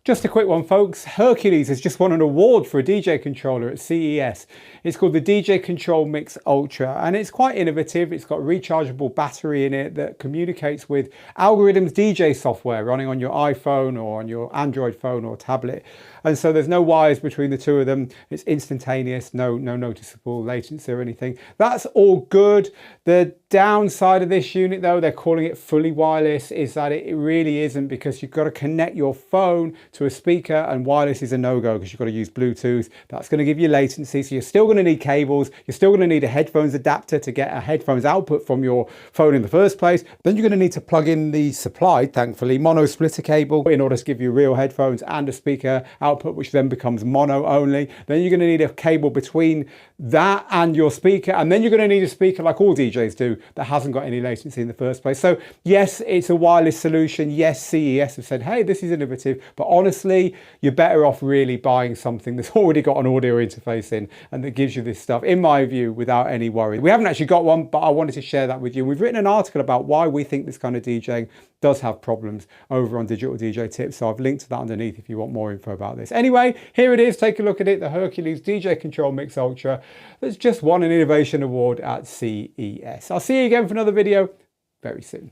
Just a quick one, folks. Hercules has just won an award for a DJ controller at CES. It's called the DJControl Mix Ultra, and it's quite innovative. It's got a rechargeable battery in it that communicates with Algorithms DJ software running on your iPhone or on your Android phone or tablet. And so there's no wires between the two of them. It's instantaneous, no noticeable latency or anything. That's all good. The downside of this unit, though, they're calling it fully wireless, is that it really isn't, because you've got to connect your phone to a speaker, and wireless is a no-go because you've got to use Bluetooth. That's going to give you latency, so you're still going to need cables. You're still going to need a headphones adapter to get a headphones output from your phone in the first place. Then you're going to need to plug in the supplied, thankfully, mono splitter cable in order to give you real headphones and a speaker output, which then becomes mono only. Then you're going to need a cable between that and your speaker, and then you're going to need a speaker, like all DJs do, that hasn't got any latency in the first place. So yes, it's a wireless solution. Yes, CES have said, hey, this is innovative, but honestly, you're better off really buying something that's already got an audio interface in and that gives you this stuff, in my view, without any worry. We haven't actually got one, but I wanted to share that with you. We've written an article about why we think this kind of DJing does have problems over on Digital DJ Tips, so I've linked to that underneath if you want more info about this. Anyway, here it is. Take a look at it, the Hercules DJControl Mix Ultra that's just won an innovation award at CES. I'll see you again for another video very soon.